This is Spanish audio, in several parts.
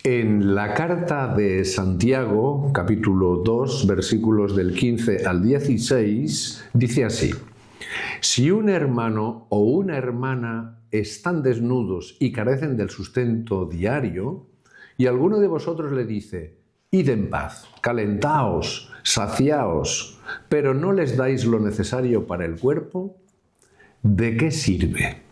En la carta de Santiago, capítulo 2, versículos del 15 al 16, dice así: si un hermano o una hermana están desnudos y carecen del sustento diario, y alguno de vosotros le dice: id en paz, calentaos, saciaos, pero no les dais lo necesario para el cuerpo, ¿de qué sirve?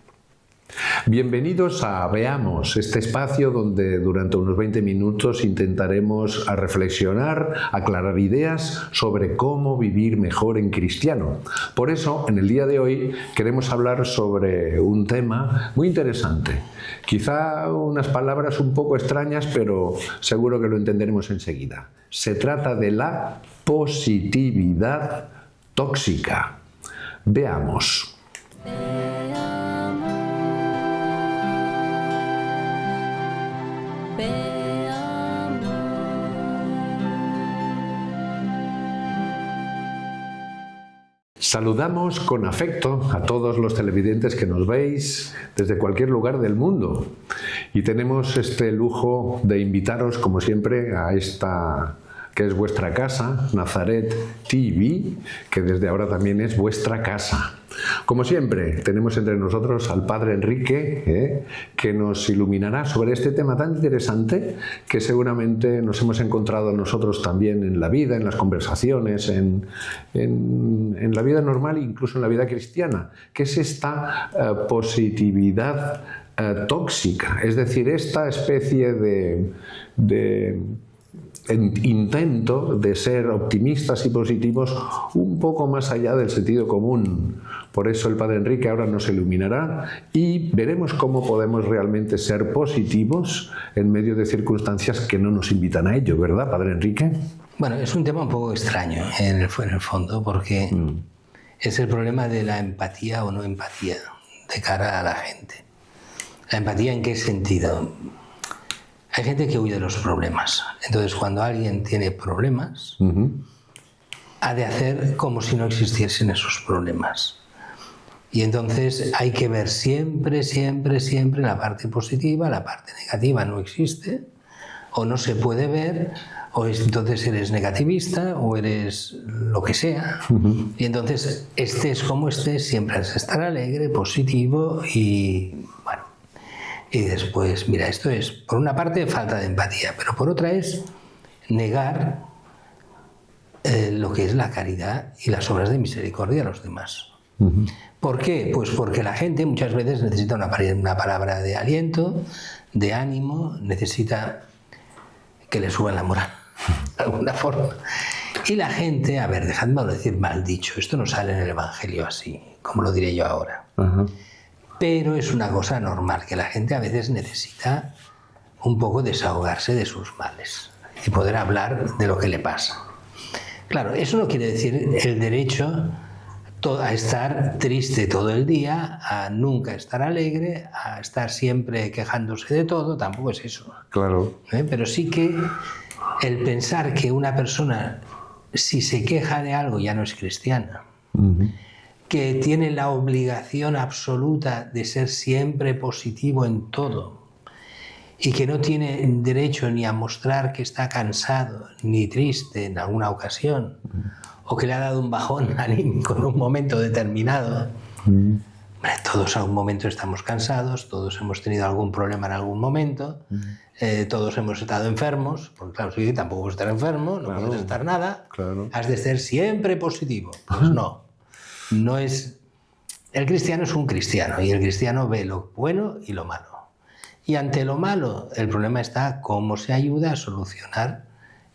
Bienvenidos a Veamos, este espacio donde durante unos 20 minutos intentaremos reflexionar, aclarar ideas sobre cómo vivir mejor en cristiano. Por eso, en el día de hoy queremos hablar sobre un tema muy interesante. Quizá unas palabras un poco extrañas, pero seguro que lo entenderemos enseguida. Se trata de la positividad tóxica. Veamos. Saludamos con afecto a todos los televidentes que nos veis desde cualquier lugar del mundo. Y tenemos este lujo de invitaros, como siempre, a esta que es vuestra casa, Nazaret TV, que desde ahora también es vuestra casa. Como siempre, tenemos entre nosotros al Padre Enrique, que nos iluminará sobre este tema tan interesante que seguramente nos hemos encontrado nosotros también en la vida, en las conversaciones, en la vida normal e incluso en la vida cristiana, que es esta positividad tóxica, es decir, esta especie de intento de ser optimistas y positivos un poco más allá del sentido común. Por eso el Padre Enrique ahora nos iluminará y veremos cómo podemos realmente ser positivos en medio de circunstancias que no nos invitan a ello, ¿verdad, Padre Enrique? Bueno, es un tema un poco extraño en el fondo, porque es el problema de la empatía o no empatía de cara a la gente. ¿La empatía en qué sentido? Hay gente que huye de los problemas. Entonces, cuando alguien tiene problemas, ha de hacer como si no existiesen esos problemas. Y entonces hay que ver siempre la parte positiva, la parte negativa no existe, o no se puede ver, o entonces eres negativista, o eres lo que sea. Y entonces, estés como estés, siempre has de estar alegre, positivo y bueno. Y después, mira, esto es, por una parte, falta de empatía, pero por otra es negar lo que es la caridad y las obras de misericordia a los demás. ¿Por qué? Pues porque la gente muchas veces necesita una palabra de aliento, de ánimo, necesita que le suban la moral, de alguna forma. Y la gente, a ver, dejadme decir mal dicho, esto no sale en el Evangelio así, como lo diré yo ahora. Pero es una cosa normal, que la gente a veces necesita un poco desahogarse de sus males y poder hablar de lo que le pasa. Claro, eso no quiere decir el derecho a estar triste todo el día, a nunca estar alegre, a estar siempre quejándose de todo, tampoco es eso. Claro. Pero sí que el pensar que una persona, si se queja de algo, ya no es cristiana. Que tiene la obligación absoluta de ser siempre positivo en todo y que no tiene derecho ni a mostrar que está cansado ni triste en alguna ocasión o que le ha dado un bajón anímico en un momento determinado. Todos a un momento estamos cansados, todos hemos tenido algún problema en algún momento, todos hemos estado enfermos, porque claro, si tampoco puedes estar enfermo, no puedes estar nada, has de ser siempre positivo. Pues no. No es. El cristiano es un cristiano y el cristiano ve lo bueno y lo malo. Y ante lo malo, el problema está cómo se ayuda a solucionar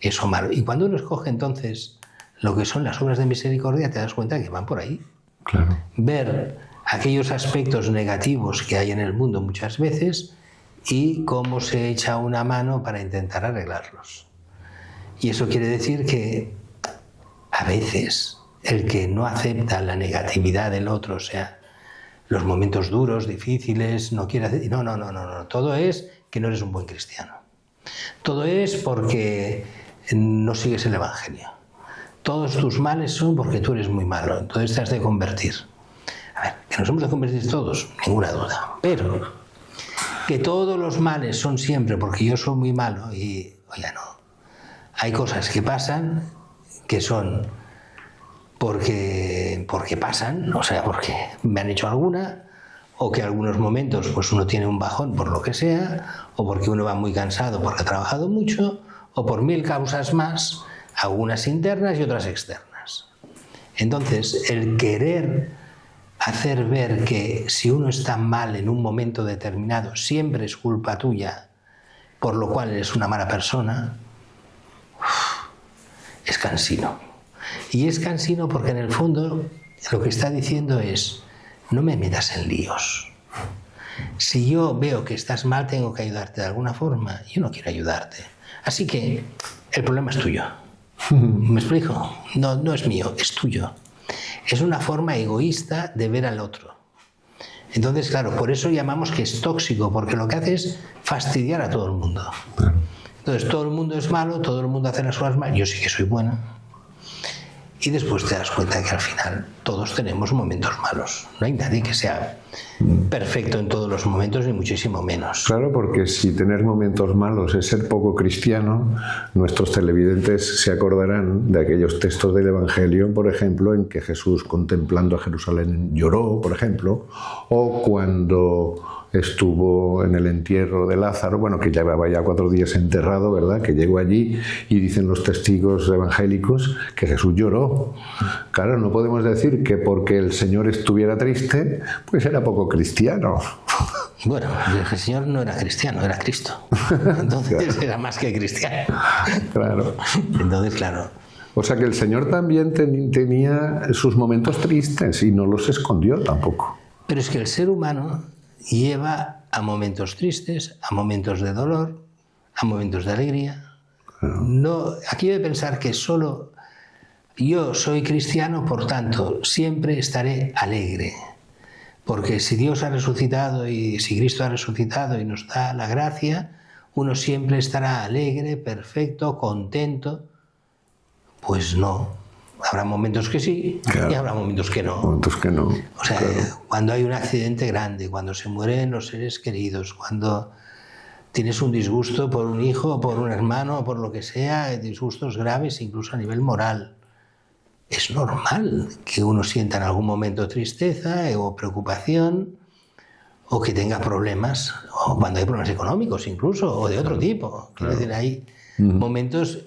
eso malo. Y cuando uno escoge entonces lo que son las obras de misericordia, te das cuenta que van por ahí. Claro. Ver aquellos aspectos negativos que hay en el mundo muchas veces y cómo se echa una mano para intentar arreglarlos. Y eso quiere decir que a veces el que no acepta la negatividad del otro, o sea, los momentos duros, difíciles, no quiere hacer... No. Todo es que no eres un buen cristiano. Todo es porque no sigues el Evangelio. Todos tus males son porque tú eres muy malo, entonces te has de convertir. A ver, que nos hemos de convertir todos, ninguna duda. Pero que todos los males son siempre porque yo soy muy malo y, oye, no. Hay cosas que pasan que son porque pasan, o sea, porque me han hecho alguna, o que en algunos momentos pues uno tiene un bajón por lo que sea, o porque uno va muy cansado porque ha trabajado mucho, o por 1000 causas más, algunas internas y otras externas. Entonces, el querer hacer ver que si uno está mal en un momento determinado siempre es culpa tuya, por lo cual eres una mala persona, es cansino. Y es cansino porque en el fondo lo que está diciendo es: no me metas en líos. Si yo veo que estás mal, tengo que ayudarte de alguna forma. Yo no quiero ayudarte. Así que el problema es tuyo. ¿Me explico? No es mío, es tuyo. Es una forma egoísta de ver al otro. Entonces, claro, por eso llamamos que es tóxico, porque lo que hace es fastidiar a todo el mundo. Entonces, todo el mundo es malo, todo el mundo hace las cosas mal, yo sí que soy bueno. Y después te das cuenta que al final todos tenemos momentos malos. No hay nadie que sea perfecto en todos los momentos, ni muchísimo menos. Claro, porque si tener momentos malos es ser poco cristiano, nuestros televidentes se acordarán de aquellos textos del Evangelio, por ejemplo, en que Jesús, contemplando a Jerusalén, lloró, por ejemplo, o cuando estuvo en el entierro de Lázaro, bueno, que llevaba ya 4 días enterrado, ¿verdad?, que llegó allí y dicen los testigos evangélicos que Jesús lloró. Claro, no podemos decir que porque el Señor estuviera triste, pues era poco cristiano. Bueno, el Señor no era cristiano, era Cristo. Entonces claro, era más que cristiano. Claro. Entonces, claro. O sea que el Señor también tenía sus momentos tristes y no los escondió tampoco. Pero es que el ser humano lleva a momentos tristes, a momentos de dolor, a momentos de alegría. No, aquí debe pensar que solo yo soy cristiano, por tanto, siempre estaré alegre. Porque si Dios ha resucitado y si Cristo ha resucitado y nos da la gracia, uno siempre estará alegre, perfecto, contento. Pues no. Habrá momentos que sí, claro, y habrá momentos que no. Momentos que no. O sea, claro, cuando hay un accidente grande, cuando se mueren los seres queridos, cuando tienes un disgusto por un hijo, por un hermano, o por lo que sea, disgustos graves incluso a nivel moral. Es normal que uno sienta en algún momento tristeza o preocupación, o que tenga problemas, o cuando hay problemas económicos incluso, o de otro tipo. Quiero decir, hay momentos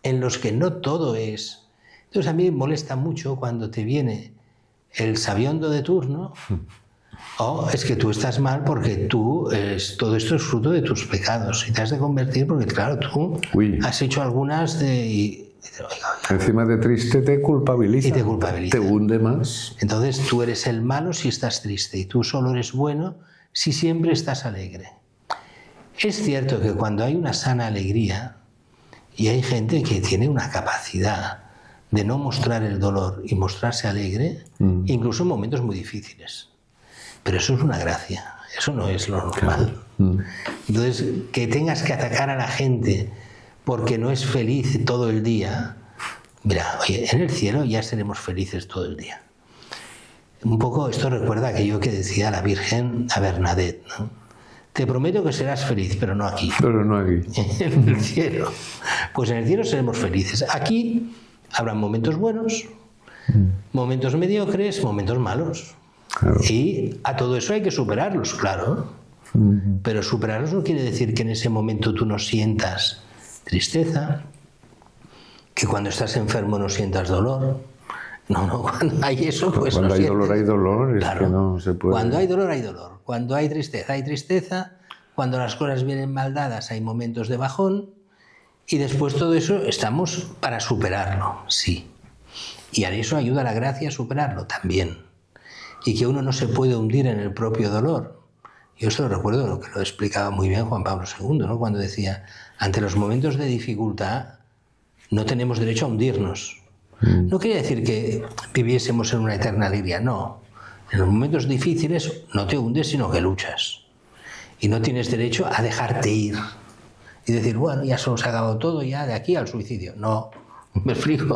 en los que no todo es... Entonces a mí me molesta mucho cuando te viene el sabiondo de turno, o es que tú estás mal porque todo esto es fruto de tus pecados y te has de convertir porque, claro, tú has hecho algunas de... Encima de triste te culpabiliza. Y te culpabiliza. Te hunde más. Entonces tú eres el malo si estás triste y tú solo eres bueno si siempre estás alegre. Es cierto que cuando hay una sana alegría y hay gente que tiene una capacidad de no mostrar el dolor y mostrarse alegre, incluso en momentos muy difíciles. Pero eso es una gracia, eso no es lo normal. Entonces, que tengas que atacar a la gente porque no es feliz todo el día, mira, oye, en el cielo ya seremos felices todo el día. Un poco esto recuerda aquello que decía la Virgen a Bernadette, ¿no? Te prometo que serás feliz, pero no aquí. Pero no aquí. En el cielo. Pues en el cielo seremos felices. Aquí habrá momentos buenos, momentos mediocres, momentos malos. Claro. Y a todo eso hay que superarlos, claro. Pero superarlos no quiere decir que en ese momento tú no sientas tristeza, que cuando estás enfermo no sientas dolor. No, cuando hay eso, pues cuando no hay sientas. dolor, hay dolor. Es Claro. que no se puede. Cuando hay dolor, hay dolor. Cuando hay tristeza. Cuando las cosas vienen mal dadas, hay momentos de bajón. Y después todo eso estamos para superarlo, sí. Y a eso ayuda la gracia a superarlo también. Y que uno no se puede hundir en el propio dolor. Yo esto lo recuerdo, lo que lo explicaba muy bien Juan Pablo II, ¿no? Cuando decía, ante los momentos de dificultad no tenemos derecho a hundirnos. No quería decir que viviésemos en una eterna alegría, no. En los momentos difíciles no te hundes, sino que luchas. Y no tienes derecho a dejarte ir. Y decir, bueno, ya se nos ha acabado todo, ya de aquí al suicidio. No, ¿Me explico?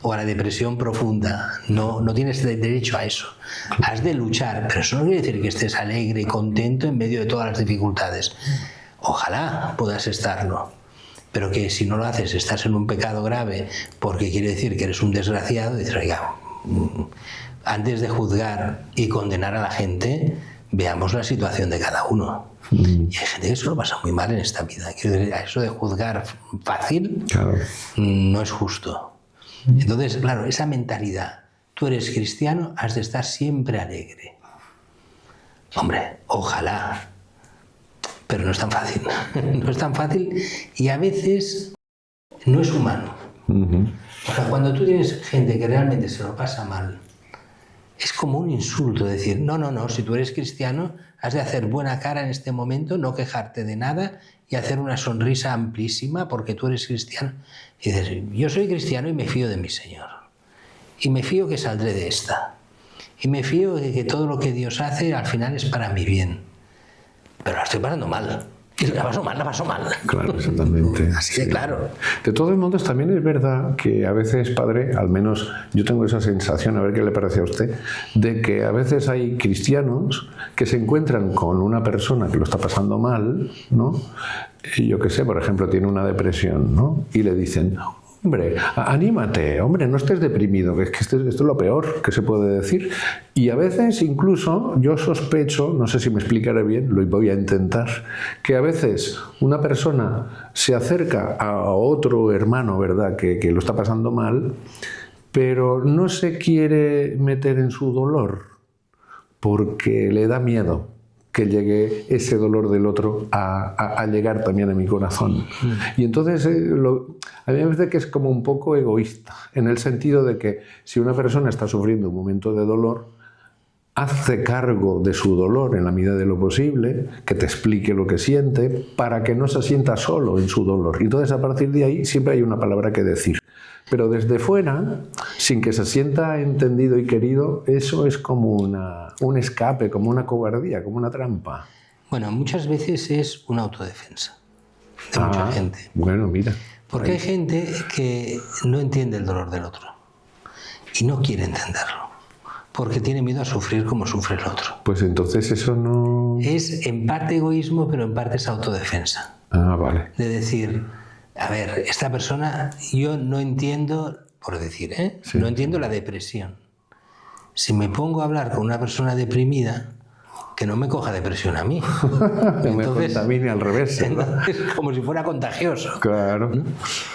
O a la depresión profunda. No tienes derecho a eso. Has de luchar, pero eso no quiere decir que estés alegre y contento en medio de todas las dificultades. Ojalá puedas estarlo, pero que si no lo haces estás en un pecado grave, porque quiere decir que eres un desgraciado. Dices, oiga, antes de juzgar y condenar a la gente, veamos la situación de cada uno. Y hay gente que se lo pasa muy mal en esta vida. Quiero decir, eso de juzgar fácil, claro, no es justo. Entonces, claro, esa mentalidad, tú eres cristiano, has de estar siempre alegre. Hombre, ojalá, pero no es tan fácil. No es tan fácil y a veces no es humano. O sea, cuando tú tienes gente que realmente se lo pasa mal, es como un insulto decir, no, si tú eres cristiano, has de hacer buena cara en este momento, no quejarte de nada y hacer una sonrisa amplísima porque tú eres cristiano. Y dices, yo soy cristiano y me fío de mi Señor. Y me fío que saldré de esta. Y me fío de que todo lo que Dios hace al final es para mi bien. Pero la estoy pasando mal. Y la paso mal. Claro, exactamente. Así de claro. De todos modos, también es verdad que a veces, padre, al menos yo tengo esa sensación, a ver qué le parece a usted, de que a veces hay cristianos que se encuentran con una persona que lo está pasando mal, ¿no? Y yo qué sé, por ejemplo, tiene una depresión, ¿no? Y le dicen, hombre, anímate, hombre, no estés deprimido, que es que esto es lo peor que se puede decir. Y a veces incluso yo sospecho, no sé si me explicaré bien, lo voy a intentar, que a veces una persona se acerca a otro hermano, ¿verdad?, que lo está pasando mal, pero no se quiere meter en su dolor porque le da miedo que llegue ese dolor del otro a llegar también a mi corazón. Y entonces a mí me parece que es como un poco egoísta, en el sentido de que si una persona está sufriendo un momento de dolor, hazte cargo de su dolor en la medida de lo posible, que te explique lo que siente, para que no se sienta solo en su dolor. Y entonces a partir de ahí siempre hay una palabra que decir. Pero desde fuera, sin que se sienta entendido y querido, eso es como un escape, como una cobardía, como una trampa. Bueno, muchas veces es una autodefensa de mucha gente. Bueno, mira. Porque hay gente que no entiende el dolor del otro y no quiere entenderlo, porque tiene miedo a sufrir como sufre el otro. Pues entonces eso no... Es en parte egoísmo, pero en parte es autodefensa. Vale. De decir, a ver, esta persona, yo no entiendo, por decir, no entiendo la depresión. Si me pongo a hablar con una persona deprimida, que no me coja depresión a mí. Que me contamine al revés, ¿verdad? Es como si fuera contagioso. Claro. ¿No?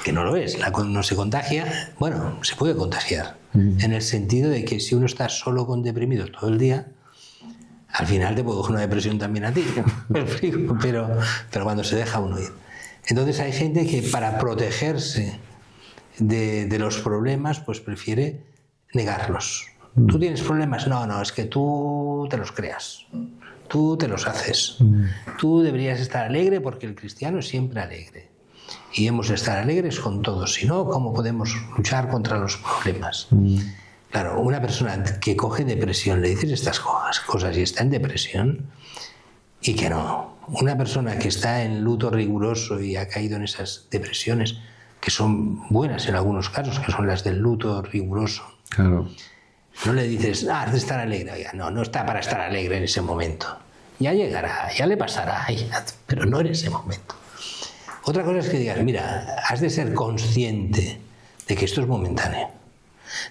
Que no lo es. No se contagia. Bueno, se puede contagiar. En el sentido de que si uno está solo con deprimidos todo el día, al final te puede coger una depresión también a ti. pero cuando se deja uno ir. Entonces hay gente que para protegerse de los problemas, pues prefiere negarlos. ¿Tú tienes problemas? No, es que tú te los creas. Tú te los haces. Tú deberías estar alegre porque el cristiano es siempre alegre. Y hemos de estar alegres con todos. Si no, ¿cómo podemos luchar contra los problemas? Claro, una persona que coge depresión, le dices estas cosas y está en depresión, y que no. Una persona que está en luto riguroso y ha caído en esas depresiones, que son buenas en algunos casos, que son las del luto riguroso. Claro. No le dices, has de estar alegre. Oiga, no está para estar alegre en ese momento. Ya llegará, ya le pasará, pero no en ese momento. Otra cosa es que digas, mira, has de ser consciente de que esto es momentáneo,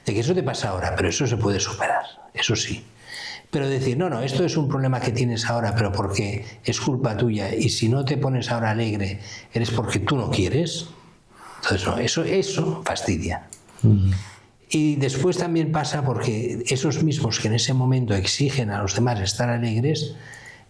de que eso te pasa ahora, pero eso se puede superar, eso sí. Pero decir, no, esto es un problema que tienes ahora, pero porque es culpa tuya, y si no te pones ahora alegre, eres porque tú no quieres. Entonces, no, eso fastidia. Y después también pasa porque esos mismos que en ese momento exigen a los demás estar alegres,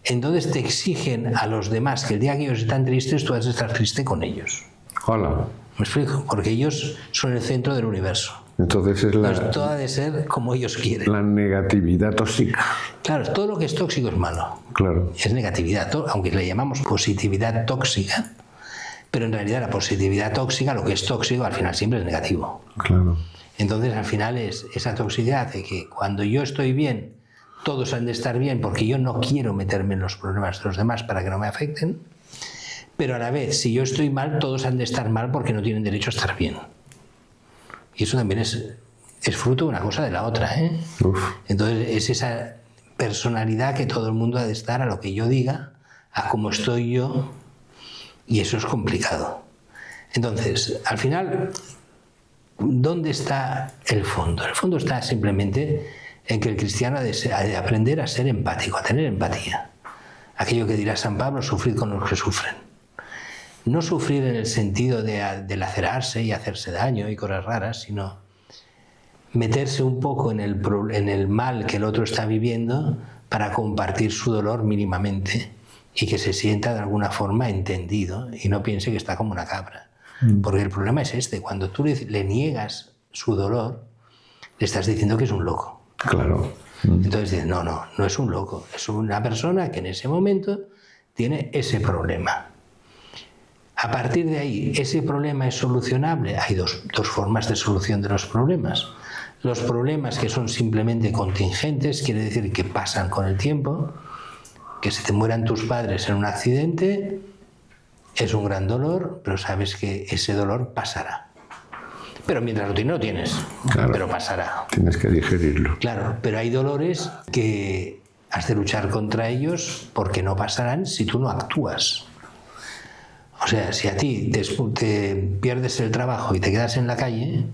entonces te exigen a los demás que el día que ellos están tristes, tú has de estar triste con ellos. Hola. ¿Me explico? Porque ellos son el centro del universo. Entonces todo ha de ser como ellos quieren. La negatividad tóxica. Claro, todo lo que es tóxico es malo. Claro. Es negatividad, aunque le llamamos positividad tóxica, pero en realidad la positividad tóxica, lo que es tóxico, al final siempre es negativo. Claro. Entonces, al final es esa toxicidad de que cuando yo estoy bien, todos han de estar bien porque yo no quiero meterme en los problemas de los demás para que no me afecten, pero a la vez, si yo estoy mal, todos han de estar mal porque no tienen derecho a estar bien. Y eso también es fruto de una cosa de la otra, ¿eh? Entonces es esa personalidad que todo el mundo ha de estar a lo que yo diga, a cómo estoy yo, y eso es complicado. Entonces, al final, ¿dónde está el fondo? El fondo está simplemente en que el cristiano ha de aprender a ser empático, a tener empatía. Aquello que dirá San Pablo, sufrid con los que sufren. No sufrir en el sentido de lacerarse y hacerse daño y cosas raras, sino meterse un poco en el mal que el otro está viviendo para compartir su dolor mínimamente y que se sienta de alguna forma entendido y no piense que está como una cabra. Porque el problema es este: cuando tú le niegas su dolor, le estás diciendo que es un loco. Claro. Entonces dices, no es un loco, es una persona que en ese momento tiene ese problema. A partir de ahí, ¿ese problema es solucionable? Hay dos formas de solución de los problemas. Los problemas que son simplemente contingentes, quiere decir que pasan con el tiempo. Que se te mueran tus padres en un accidente es un gran dolor, pero sabes que ese dolor pasará. Pero mientras lo tienes, no tienes, claro, pero pasará. Tienes que digerirlo. Claro, pero hay dolores que has de luchar contra ellos porque no pasarán si tú no actúas. O sea, si a ti te pierdes el trabajo y te quedas en la calle,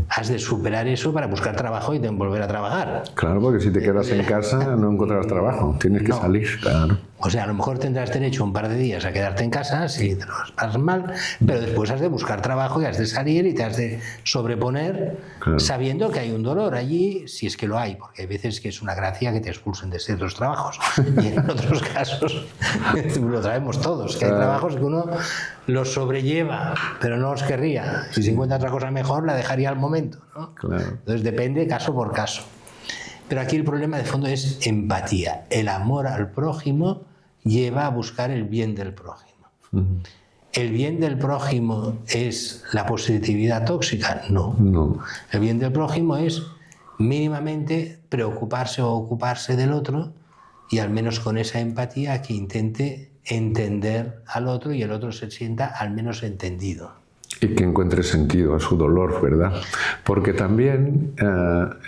has de superar eso para buscar trabajo y volver a trabajar. Claro, porque si te quedas en casa no encontrarás trabajo, tienes que salir, claro. O sea, a lo mejor tendrás derecho un par de días a quedarte en casa si te lo pasas mal, pero después has de buscar trabajo y has de salir y te has de sobreponer, claro, sabiendo que hay un dolor allí, si es que lo hay, porque hay veces que es una gracia que te expulsen de ciertos trabajos. Y en otros casos lo traemos todos, que hay trabajos que uno los sobrelleva, pero no los querría. Y si encuentra otra cosa mejor, la dejaría al momento, ¿no? Claro. Entonces depende caso por caso. Pero aquí el problema de fondo es empatía. El amor al prójimo lleva a buscar el bien del prójimo. ¿El bien del prójimo es la positividad tóxica? No. El bien del prójimo es mínimamente preocuparse o ocuparse del otro, y al menos con esa empatía que intente entender al otro y el otro se sienta al menos entendido. Y que encuentre sentido a su dolor, ¿verdad? Porque también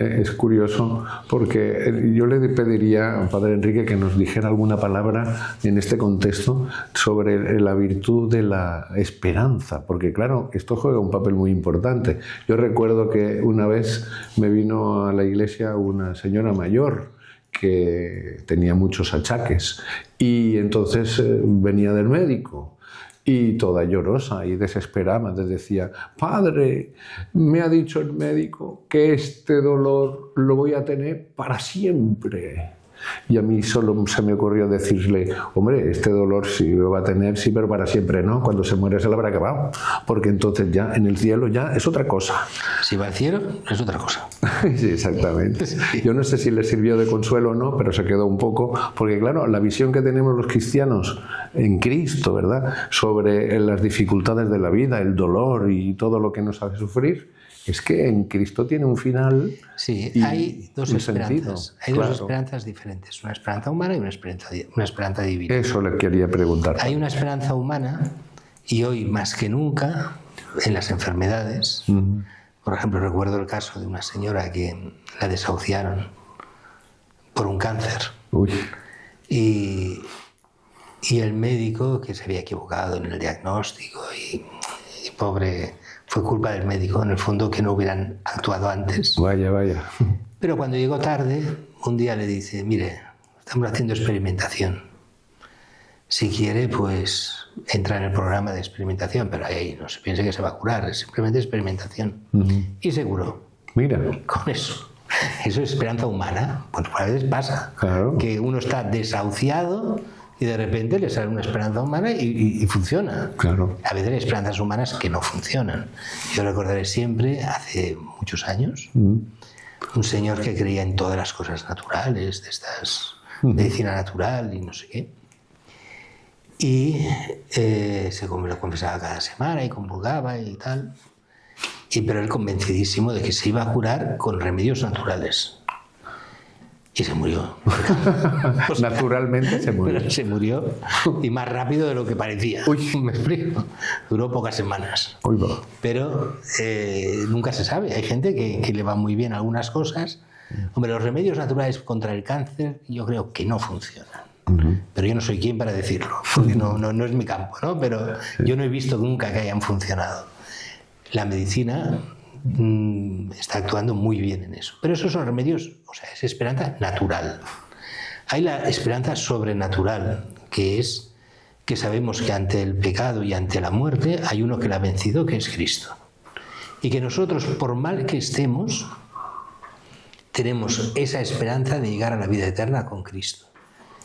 es curioso, porque yo le pediría al Padre Enrique que nos dijera alguna palabra en este contexto sobre la virtud de la esperanza, porque claro, esto juega un papel muy importante. Yo recuerdo que una vez me vino a la iglesia una señora mayor que tenía muchos achaques y entonces venía del médico. Y toda llorosa y desesperada, decía, padre, me ha dicho el médico que este dolor lo voy a tener para siempre. Y a mí solo se me ocurrió decirle, hombre, este dolor sí lo va a tener, sí, pero para siempre no. Cuando se muere se lo habrá acabado, porque entonces ya en el cielo ya es otra cosa. Si va al cielo es otra cosa. Sí, exactamente. Sí. Yo no sé si le sirvió de consuelo o no, pero se quedó un poco, porque claro, la visión que tenemos los cristianos en Cristo, ¿verdad?, sobre las dificultades de la vida, el dolor y todo lo que nos hace sufrir, es que en Cristo tiene un final. Sí, hay dos esperanzas. Hay dos esperanzas diferentes, una esperanza humana y una esperanza divina. Eso le quería preguntar. Hay una esperanza humana, y hoy más que nunca, en las enfermedades. Por ejemplo, recuerdo el caso de una señora que la desahuciaron por un cáncer. Uy. Y el médico, que se había equivocado en el diagnóstico, y pobre, fue culpa del médico, en el fondo, que no hubieran actuado antes. Vaya. Pero cuando llegó tarde, un día le dice, mire, estamos haciendo experimentación. Si quiere, pues entra en el programa de experimentación, pero ahí no se piense que se va a curar, es simplemente experimentación. Y se curó. Mira. Con eso. Eso es esperanza humana. Pues a veces pasa, claro, que uno está desahuciado y de repente le sale una esperanza humana y funciona. Claro. A veces hay esperanzas humanas que no funcionan. Yo recordaré siempre, hace muchos años, un señor que creía en todas las cosas naturales, de estas medicina natural y no sé qué. Y se lo confesaba cada semana y comulgaba y tal. Pero él convencidísimo de que se iba a curar con remedios naturales. Y se murió. Naturalmente se murió. Pero se murió y más rápido de lo que parecía. Uy. Me explico. Duró pocas semanas. Uy, va. Pero nunca se sabe. Hay gente que le va muy bien algunas cosas. Hombre, los remedios naturales contra el cáncer yo creo que no funcionan. Pero yo no soy quien para decirlo, porque no es mi campo, ¿no? Pero yo no he visto nunca que hayan funcionado. La medicina está actuando muy bien en eso. Pero esos son remedios, o sea, es esperanza natural. Hay la esperanza sobrenatural, que es que sabemos que ante el pecado y ante la muerte hay uno que la ha vencido, que es Cristo. Y que nosotros, por mal que estemos, tenemos esa esperanza de llegar a la vida eterna con Cristo.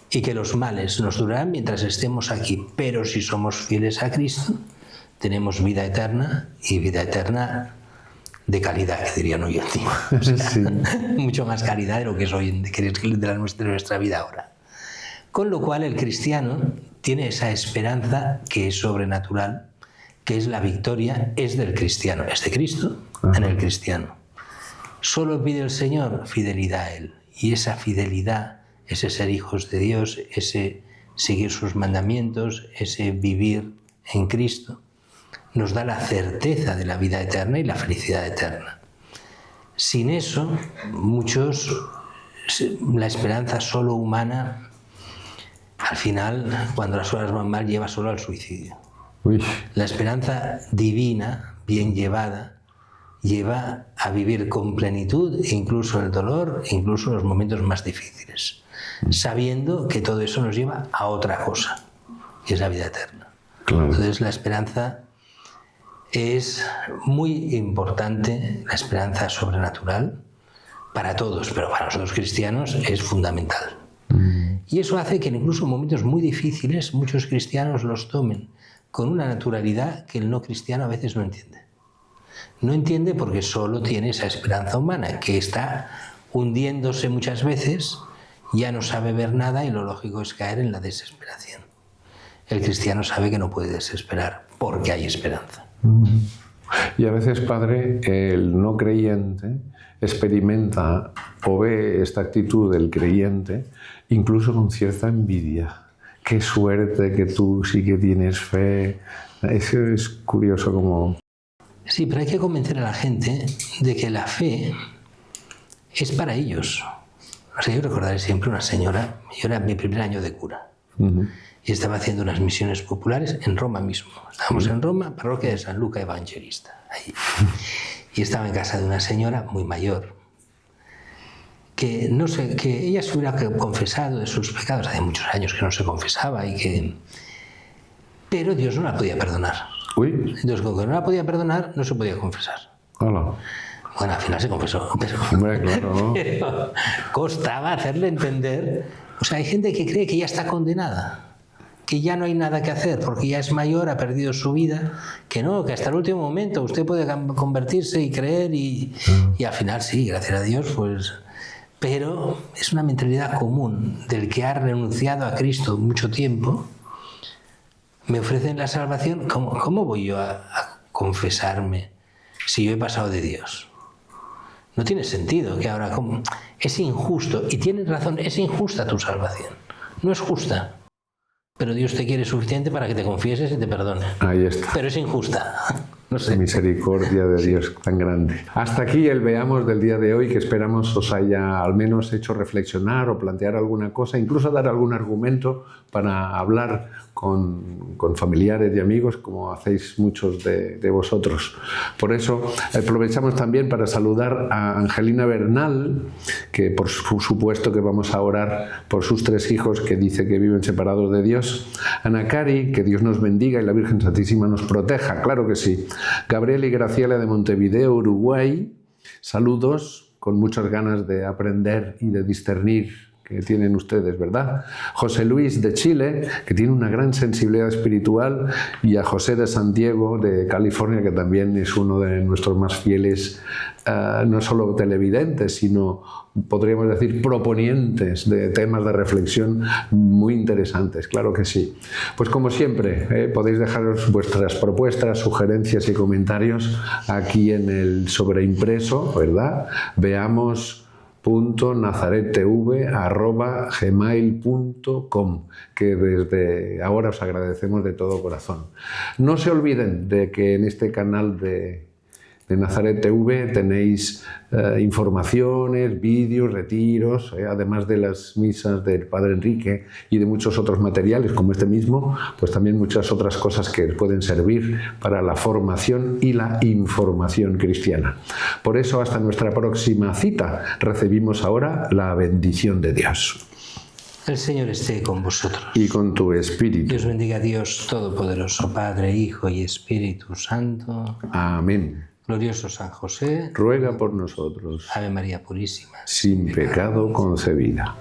Y que los males nos durarán mientras estemos aquí. Pero si somos fieles a Cristo, tenemos vida eterna, y vida eterna de calidad, que dirían hoy en día. O sea, sí. Mucho más calidad de lo que es hoy, de nuestra vida ahora. Con lo cual el cristiano tiene esa esperanza que es sobrenatural, que es la victoria, es del cristiano, es de Cristo en el cristiano. Solo pide el Señor fidelidad a Él. Y esa fidelidad, ese ser hijos de Dios, ese seguir sus mandamientos, ese vivir en Cristo, nos da la certeza de la vida eterna y la felicidad eterna. Sin eso, muchos, la esperanza solo humana, al final, cuando las cosas van mal, lleva solo al suicidio. Uy. La esperanza divina, bien llevada, lleva a vivir con plenitud, incluso el dolor, incluso los momentos más difíciles, sabiendo que todo eso nos lleva a otra cosa, que es la vida eterna. Claro. Entonces la esperanza es muy importante, la esperanza sobrenatural, para todos, pero para nosotros cristianos es fundamental. Y eso hace que incluso en momentos muy difíciles muchos cristianos los tomen con una naturalidad que el no cristiano a veces no entiende. No entiende porque solo tiene esa esperanza humana, que está hundiéndose muchas veces, ya no sabe ver nada y lo lógico es caer en la desesperación. El cristiano sabe que no puede desesperar porque hay esperanza. Y a veces, padre, el no creyente experimenta o ve esta actitud del creyente incluso con cierta envidia. Qué suerte que tú sí que tienes fe. Eso es curioso como... Sí, pero hay que convencer a la gente de que la fe es para ellos. O sea, yo recordaré siempre una señora, yo era mi primer año de cura, y estaba haciendo unas misiones populares en Roma mismo. Estábamos en Roma, parroquia de San Luca Evangelista, ahí. Y estaba en casa de una señora muy mayor, que no sé, que ella se hubiera confesado de sus pecados, hace muchos años que no se confesaba, pero Dios no la podía perdonar. Uy. Entonces, como que no la podía perdonar, no se podía confesar. Hola. Bueno, al final se confesó, pero, hombre, claro. Pero costaba hacerle entender. O sea, hay gente que cree que ya está condenada, que ya no hay nada que hacer, porque ya es mayor, ha perdido su vida, que no, que hasta el último momento usted puede convertirse y creer, y al final sí, gracias a Dios, pues... Pero es una mentalidad común del que ha renunciado a Cristo mucho tiempo. Me ofrecen la salvación, ¿cómo voy yo a confesarme si yo he pasado de Dios? No tiene sentido que ahora... Es injusto, y tienes razón, es injusta tu salvación. No es justa, pero Dios te quiere suficiente para que te confieses y te perdone. Ahí está. Pero es injusta. No sé. Misericordia de Dios tan grande. Hasta aquí el Veamos del día de hoy, que esperamos os haya al menos hecho reflexionar o plantear alguna cosa, incluso dar algún argumento para hablar con familiares y amigos, como hacéis muchos de vosotros. Por eso aprovechamos también para saludar a Angelina Bernal, que por supuesto que vamos a orar por sus 3 hijos que dice que viven separados de Dios. Ana Cari, que Dios nos bendiga y la Virgen Santísima nos proteja, claro que sí. Gabriel y Graciela de Montevideo, Uruguay, saludos, con muchas ganas de aprender y de discernir que tienen ustedes, ¿verdad? José Luis de Chile, que tiene una gran sensibilidad espiritual, y a José de San Diego de California, que también es uno de nuestros más fieles, no solo televidentes, sino podríamos decir proponientes de temas de reflexión muy interesantes, claro que sí. Pues como siempre, podéis dejaros vuestras propuestas, sugerencias y comentarios aquí en el sobreimpreso, ¿verdad? Veamos nazarettv@gmail.com, que desde ahora os agradecemos de todo corazón. No se olviden de que en este canal de Nazaret TV tenéis informaciones, vídeos, retiros, además de las misas del Padre Enrique y de muchos otros materiales como este mismo, pues también muchas otras cosas que pueden servir para la formación y la información cristiana. Por eso, hasta nuestra próxima cita, recibimos ahora la bendición de Dios. El Señor esté con vosotros. Y con tu espíritu. Dios bendiga a Dios Todopoderoso, Padre, Hijo y Espíritu Santo. Amén. Glorioso San José, ruega por nosotros. Ave María Purísima, sin pecado concebida.